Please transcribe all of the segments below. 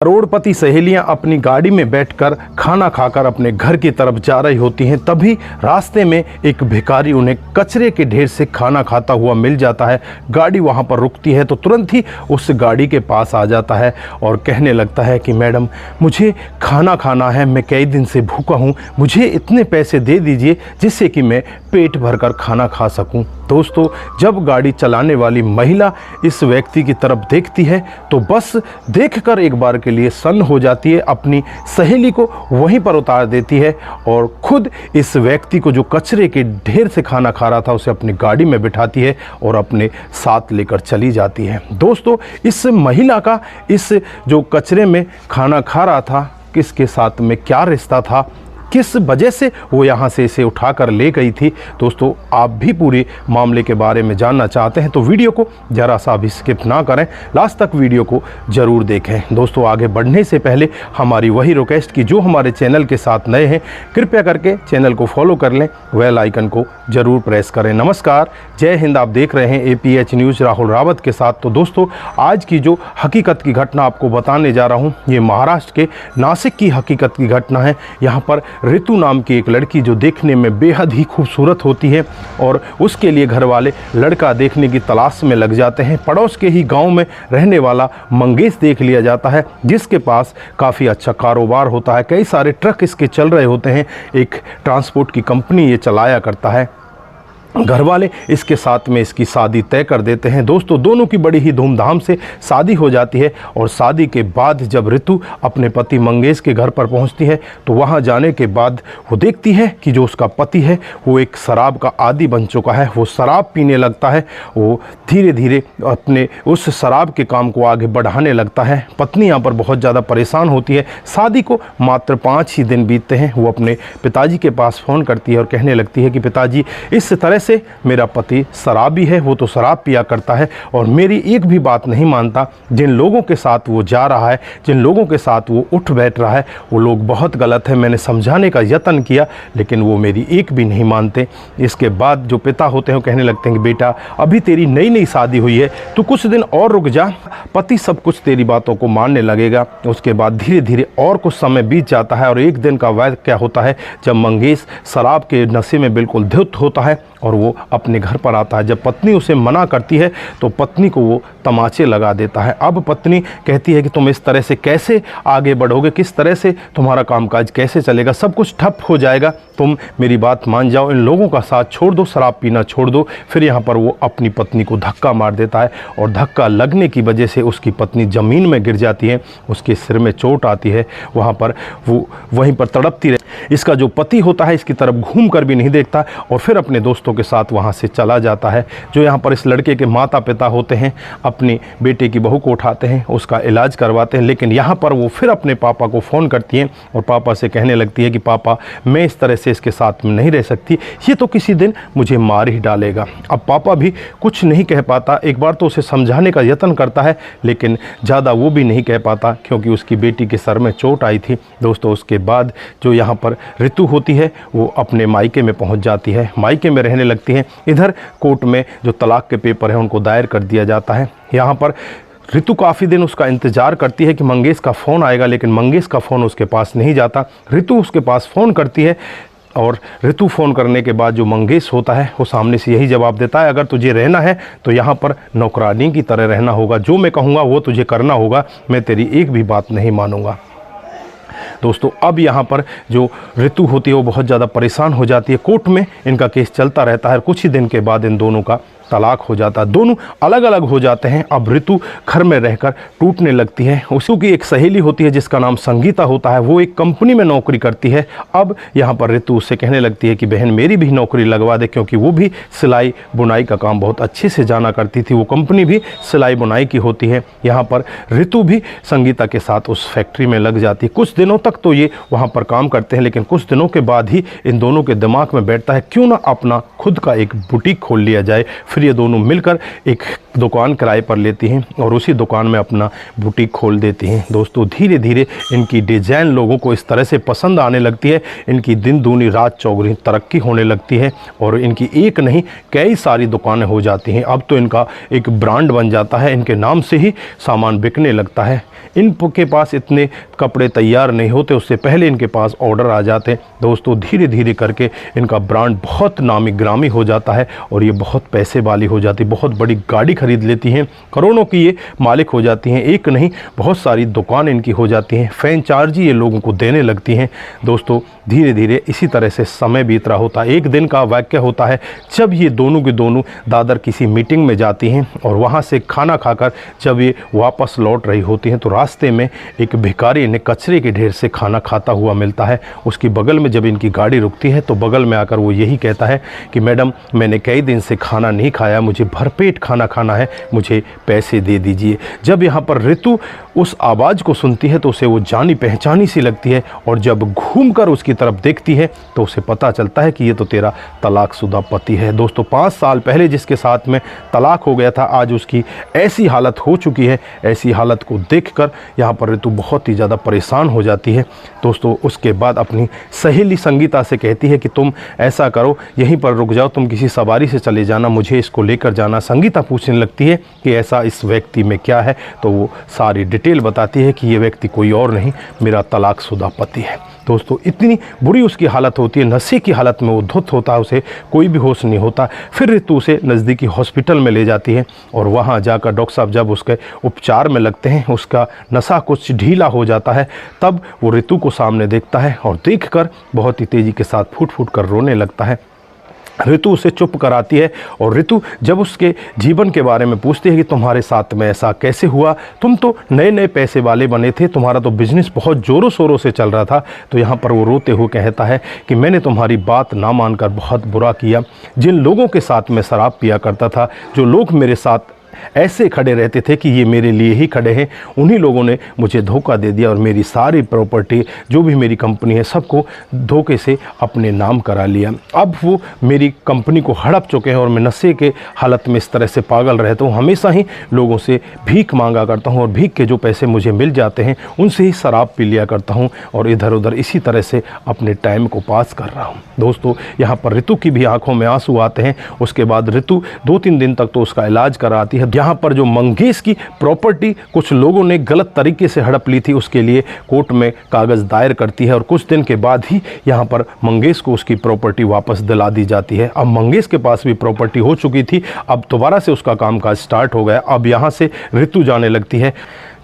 करोड़पति सहेलियां अपनी गाड़ी में बैठकर खाना खाकर अपने घर की तरफ जा रही होती हैं। तभी रास्ते में एक भिखारी उन्हें कचरे के ढेर से खाना खाता हुआ मिल जाता है। गाड़ी वहां पर रुकती है तो तुरंत ही उस गाड़ी के पास आ जाता है और कहने लगता है कि मैडम, मुझे खाना खाना है, मैं कई दिन से भूखा हूं, मुझे इतने पैसे दे दीजिए जिससे कि मैं पेट भरकर खाना खा सकूं। दोस्तों, जब गाड़ी चलाने वाली महिला इस व्यक्ति की तरफ देखती है तो बस देखकर एक बार के लिए सन्न हो जाती है, अपनी सहेली को वहीं पर उतार देती है और खुद इस व्यक्ति को जो कचरे के ढेर से खाना खा रहा था उसे अपनी गाड़ी में बिठाती है और अपने साथ लेकर चली जाती है। दोस्तों, इस महिला का इस जो कचरे में खाना खा रहा था किसके साथ में क्या रिश्ता था, किस वजह से वो यहाँ से इसे उठाकर ले गई थी, दोस्तों आप भी पूरे मामले के बारे में जानना चाहते हैं तो वीडियो को ज़रा सा भी स्किप ना करें, लास्ट तक वीडियो को ज़रूर देखें। दोस्तों, आगे बढ़ने से पहले हमारी वही रिक्वेस्ट कि जो हमारे चैनल के साथ नए हैं कृपया करके चैनल को फॉलो कर लें, बेल आइकन को ज़रूर प्रेस करें। नमस्कार, जय हिंद। आप देख रहे हैं APH न्यूज़ राहुल रावत के साथ। तो दोस्तों, आज की जो हकीकत की घटना आपको बताने जा रहा हूँ ये महाराष्ट्र के नासिक की हकीकत की घटना है। यहाँ पर ऋतु नाम की एक लड़की जो देखने में बेहद ही खूबसूरत होती है और उसके लिए घर वाले लड़का देखने की तलाश में लग जाते हैं। पड़ोस के ही गांव में रहने वाला मंगेश देख लिया जाता है जिसके पास काफ़ी अच्छा कारोबार होता है, कई सारे ट्रक इसके चल रहे होते हैं, एक ट्रांसपोर्ट की कंपनी ये चलाया करता है। घर वाले इसके साथ में इसकी शादी तय कर देते हैं। दोस्तों, दोनों की बड़ी ही धूमधाम से शादी हो जाती है और शादी के बाद जब ऋतु अपने पति मंगेश के घर पर पहुंचती है तो वहां जाने के बाद वो देखती है कि जो उसका पति है वो एक शराब का आदी बन चुका है, वो शराब पीने लगता है, वो धीरे धीरे अपने उस शराब के काम को आगे बढ़ाने लगता है। पत्नी यहाँ पर बहुत ज़्यादा परेशान होती है। शादी को मात्र 5 ही दिन बीतते हैं, वो अपने पिताजी के पास फ़ोन करती है और कहने लगती है कि पिताजी, इस तरह से मेरा पति शराबी है, वो तो शराब पिया करता है और मेरी एक भी बात नहीं मानता। जिन लोगों के साथ वो जा रहा है, जिन लोगों के साथ वो उठ बैठ रहा है, वो लोग बहुत गलत है। मैंने समझाने का यत्न किया लेकिन वो मेरी एक भी नहीं मानते। इसके बाद जो पिता होते हैं वो कहने लगते हैं कि बेटा, अभी तेरी नई नई शादी हुई है, तो कुछ दिन और रुक जा, पति सब कुछ तेरी बातों को मानने लगेगा। उसके बाद धीरे धीरे और कुछ समय बीत जाता है और एक दिन का वाक़या होता है जब मंगेश शराब के नशे में बिल्कुल धुत होता है और वो अपने घर पर आता है। जब पत्नी उसे मना करती है तो पत्नी को वो तमाचे लगा देता है। अब पत्नी कहती है कि तुम इस तरह से कैसे आगे बढ़ोगे, किस तरह से तुम्हारा कामकाज कैसे चलेगा, सब कुछ ठप हो जाएगा, तुम मेरी बात मान जाओ, इन लोगों का साथ छोड़ दो, शराब पीना छोड़ दो। फिर यहाँ पर वो अपनी पत्नी को धक्का मार देता है और धक्का लगने की वजह से उसकी पत्नी ज़मीन में गिर जाती है, उसके सिर में चोट आती है। वहाँ पर वो वहीं पर तड़पती रहे। इसका जो पति होता है इसकी तरफ घूम कर भी नहीं देखता और फिर अपने दोस्तों के साथ वहाँ से चला जाता है। जो यहाँ पर इस लड़के के माता पिता होते हैं अपने बेटे की बहू को उठाते हैं, उसका इलाज करवाते हैं, लेकिन यहाँ पर वो फिर अपने पापा को फ़ोन करती हैं और पापा से कहने लगती है कि पापा, मैं इस तरह से इसके साथ में नहीं रह सकती, ये तो किसी दिन मुझे मार ही डालेगा। अब पापा भी कुछ नहीं कह पाता। एक बार तो उसे समझाने का यत्न करता है लेकिन ज़्यादा वो भी नहीं कह पाता क्योंकि उसकी बेटी के सर में चोट आई थी। दोस्तों, उसके बाद जो यहाँ पर ऋतु होती है वो अपने मायके में पहुँच जाती है, मायके में रहने लगती है। इधर कोर्ट में जो तलाक के पेपर हैं उनको दायर कर दिया जाता है। यहाँ पर ऋतु काफ़ी दिन उसका इंतज़ार करती है कि मंगेश का फ़ोन आएगा लेकिन मंगेश का फ़ोन उसके पास नहीं जाता। ऋतु उसके पास फ़ोन करती है और ऋतु फ़ोन करने के बाद जो मंगेश होता है वो सामने से यही जवाब देता है, अगर तुझे रहना है तो यहाँ पर नौकरानी की तरह रहना होगा, जो मैं कहूँगा वो तुझे करना होगा, मैं तेरी एक भी बात नहीं मानूंगा। दोस्तों, अब यहाँ पर जो ऋतु होती है वो बहुत ज़्यादा परेशान हो जाती है। कोर्ट में इनका केस चलता रहता है। कुछ ही दिन के बाद इन दोनों का तलाक हो जाता है, दोनों अलग अलग हो जाते हैं। अब ऋतु घर में रहकर टूटने लगती है। उसकी एक सहेली होती है जिसका नाम संगीता होता है, वो एक कंपनी में नौकरी करती है। अब यहाँ पर ऋतु उससे कहने लगती है कि बहन, मेरी भी नौकरी लगवा दे, क्योंकि वो भी सिलाई बुनाई का काम बहुत अच्छे से जाना करती थी, वो कंपनी भी सिलाई बुनाई की होती है। यहाँ पर ऋतु भी संगीता के साथ उस फैक्ट्री में लग जाती है। कुछ दिनों तक तो ये वहाँ पर काम करते हैं लेकिन कुछ दिनों के बाद ही इन दोनों के दिमाग में बैठता है क्यों ना अपना खुद का एक बुटीक खोल लिया जाए। फिर ये दोनों मिलकर एक दुकान किराए पर लेती हैं और उसी दुकान में अपना बुटीक खोल देती हैं। दोस्तों धीरे धीरे इनकी डिज़ाइन लोगों को इस तरह से पसंद आने लगती है, इनकी दिन दूनी रात चौगुनी तरक्की होने लगती है और इनकी एक नहीं कई सारी दुकानें हो जाती हैं। अब तो इनका एक ब्रांड बन जाता है, इनके नाम से ही सामान बिकने लगता है। इनके पास इतने कपड़े तैयार नहीं होते, उससे पहले इनके पास ऑर्डर आ जाते हैं। दोस्तों धीरे धीरे करके इनका ब्रांड बहुत नामी ग्रामी हो जाता है और ये बहुत पैसे वाली हो जाती है, बहुत बड़ी गाड़ी खरीद लेती हैं, करोड़ों की ये मालिक हो जाती हैं। एक नहीं बहुत सारी दुकान इनकी हो जाती हैं, फ्रेंचाइजी ये लोगों को देने लगती हैं। दोस्तों धीरे धीरे इसी तरह से समय बीत रहा होता है। एक दिन का वाक्य होता है जब ये दोनों के दोनों दादर किसी मीटिंग में जाती हैं और वहाँ से खाना खाकर जब ये वापस लौट रही होती हैं तो रास्ते में एक भिखारी इन्हें कचरे के ढेर से खाना खाता हुआ मिलता है। उसकी बगल में जब इनकी गाड़ी रुकती है तो बगल में आकर वो यही कहता है कि मैडम मैंने कई दिन से खाना नहीं खाया, मुझे भरपेट खाना खाना है, मुझे पैसे दे दीजिए। जब यहाँ पर ऋतु उस आवाज़ को सुनती है तो उसे वो जानी पहचानी सी लगती है और जब घूमकर उसकी तरफ देखती है तो उसे पता चलता है कि ये तो तेरा तलाकशुदा पति है। दोस्तों 5 साल पहले जिसके साथ में तलाक हो गया था, आज उसकी ऐसी हालत हो चुकी है। ऐसी हालत को देखकर यहाँ पर ऋतु बहुत ही ज़्यादा परेशान हो जाती है। दोस्तों उसके बाद अपनी सहेली संगीता से कहती है कि तुम ऐसा करो, यहीं पर रुक जाओ, तुम किसी सवारी से चले जाना, मुझे इसको लेकर जाना। संगीता पूछने लगती है कि ऐसा इस व्यक्ति में क्या है, तो वो सारी डिटेल बताती है कि ये व्यक्ति कोई और नहीं, मेरा तलाकशुदा पति है। दोस्तों इतनी बुरी उसकी हालत होती है, नशे की हालत में वो धुत होता है, उसे कोई भी होश नहीं होता। फिर ऋतु उसे नज़दीकी हॉस्पिटल में ले जाती है और वहाँ जाकर डॉक्टर साहब जब उसके उपचार में लगते हैं, उसका नशा कुछ ढीला हो जाता है। तब वो ऋतु को सामने देखता है और देखकर बहुत ही तेज़ी के साथ फूट फूट कर रोने लगता है। ऋतु उसे चुप कराती है और ऋतु जब उसके जीवन के बारे में पूछती है कि तुम्हारे साथ में ऐसा कैसे हुआ, तुम तो नए नए पैसे वाले बने थे, तुम्हारा तो बिजनेस बहुत ज़ोरों शोरों से चल रहा था, तो यहाँ पर वो रोते हुए कहता है कि मैंने तुम्हारी बात ना मानकर बहुत बुरा किया। जिन लोगों के साथ मैं शराब पिया करता था, जो लोग मेरे साथ ऐसे खड़े रहते थे कि ये मेरे लिए ही खड़े हैं, उन्हीं लोगों ने मुझे धोखा दे दिया और मेरी सारी प्रॉपर्टी जो भी मेरी कंपनी है सबको धोखे से अपने नाम करा लिया। अब वो मेरी कंपनी को हड़प चुके हैं और मैं नशे के हालत में इस तरह से पागल रहता हूँ। हमेशा ही लोगों से भीख मांगा करता हूँ और भीख के जो पैसे मुझे मिल जाते हैं उनसे ही शराब पी लिया करता हूँ और इधर उधर इसी तरह से अपने टाइम को पास कर रहा हूँ। दोस्तों यहाँ पर ऋतु की भी आंखों में आंसू आते हैं। उसके बाद ऋतु 2-3 दिन तक तो उसका इलाज कराती है। यहाँ पर जो मंगेश की प्रॉपर्टी कुछ लोगों ने गलत तरीके से हड़प ली थी, उसके लिए कोर्ट में कागज़ दायर करती है और कुछ दिन के बाद ही यहाँ पर मंगेश को उसकी प्रॉपर्टी वापस दिला दी जाती है। अब मंगेश के पास भी प्रॉपर्टी हो चुकी थी, अब दोबारा से उसका कामकाज स्टार्ट हो गया। अब यहाँ से ऋतु जाने लगती है।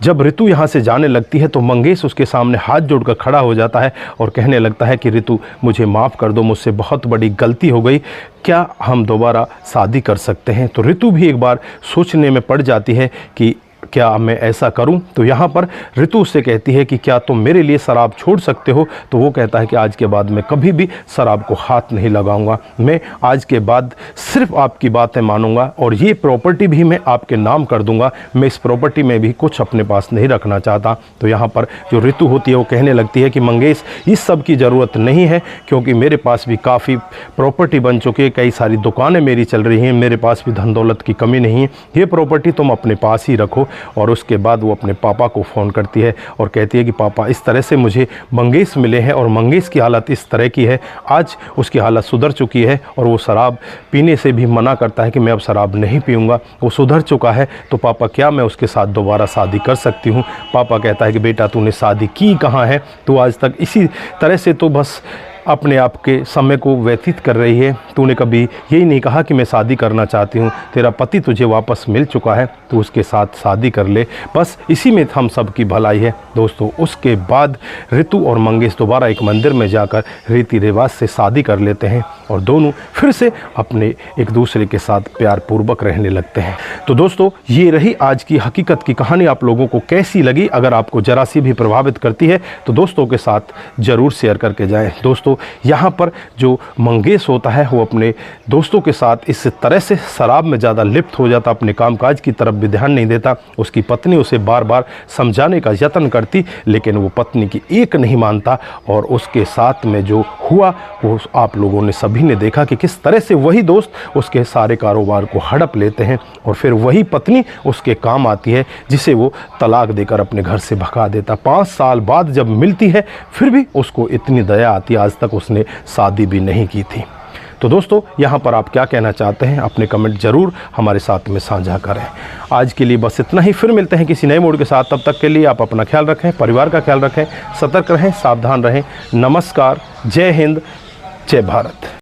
जब ऋतु यहाँ से जाने लगती है तो मंगेश उसके सामने हाथ जोड़कर खड़ा हो जाता है और कहने लगता है कि ऋतु मुझे माफ़ कर दो, मुझसे बहुत बड़ी गलती हो गई, क्या हम दोबारा शादी कर सकते हैं। तो ऋतु भी एक बार सोचने में पड़ जाती है कि क्या मैं ऐसा करूं। तो यहाँ पर ऋतु उससे कहती है कि क्या तुम मेरे लिए शराब छोड़ सकते हो। तो वो कहता है कि आज के बाद मैं कभी भी शराब को हाथ नहीं लगाऊंगा, मैं आज के बाद सिर्फ आपकी बातें मानूंगा और ये प्रॉपर्टी भी मैं आपके नाम कर दूंगा, मैं इस प्रॉपर्टी में भी कुछ अपने पास नहीं रखना चाहता। तो यहाँ पर जो ऋतु होती है वो कहने लगती है कि मंगेश इस सब की ज़रूरत नहीं है, क्योंकि मेरे पास भी काफ़ी प्रॉपर्टी बन चुकी है, कई सारी दुकानें मेरी चल रही हैं, मेरे पास भी धन दौलत की कमी नहीं है, ये प्रॉपर्टी तुम अपने पास ही रखो। और उसके बाद वो अपने पापा को फ़ोन करती है और कहती है कि पापा इस तरह से मुझे मंगेश मिले हैं और मंगेश की हालत इस तरह की है, आज उसकी हालत सुधर चुकी है और वो शराब पीने से भी मना करता है कि मैं अब शराब नहीं पीऊँगा, वो सुधर चुका है। तो पापा क्या मैं उसके साथ दोबारा शादी कर सकती हूँ। पापा कहता है कि बेटा तूने शादी की कहाँ है, तू आज तक इसी तरह से तो बस अपने आप के समय को व्यतीत कर रही है, तूने कभी यही नहीं कहा कि मैं शादी करना चाहती हूँ, तेरा पति तुझे वापस मिल चुका है, तो उसके साथ शादी कर ले, बस इसी में हम सब की भलाई है। दोस्तों उसके बाद ऋतु और मंगेश दोबारा एक मंदिर में जाकर रीति रिवाज से शादी कर लेते हैं और दोनों फिर से अपने एक दूसरे के साथ प्यार पूर्वक रहने लगते हैं। तो दोस्तों ये रही आज की हकीकत की कहानी। आप लोगों को कैसी लगी? अगर आपको जरा सी भी प्रभावित करती है तो दोस्तों के साथ ज़रूर शेयर करके जाएं। दोस्तों तो यहाँ पर जो मंगेश होता है वो अपने दोस्तों के साथ इस तरह से शराब में ज़्यादा लिप्त हो जाता, अपने कामकाज की तरफ भी ध्यान नहीं देता। उसकी पत्नी उसे बार बार समझाने का यत्न करती, लेकिन वो पत्नी की एक नहीं मानता और उसके साथ में जो हुआ वो आप लोगों ने सभी ने देखा कि किस तरह से वही दोस्त उसके सारे कारोबार को हड़प लेते हैं और फिर वही पत्नी उसके काम आती है, जिसे वो तलाक देकर अपने घर से भगा देता। 5 साल बाद जब मिलती है फिर भी उसको इतनी दया आती, आज तक उसने शादी भी नहीं की थी। तो दोस्तों यहाँ पर आप क्या कहना चाहते हैं, अपने कमेंट ज़रूर हमारे साथ में साझा करें। आज के लिए बस इतना ही, फिर मिलते हैं किसी नए मूड के साथ। तब तक के लिए आप अपना ख्याल रखें, परिवार का ख्याल रखें, सतर्क रहें, सावधान रहें। नमस्कार, जय हिंद, जय भारत।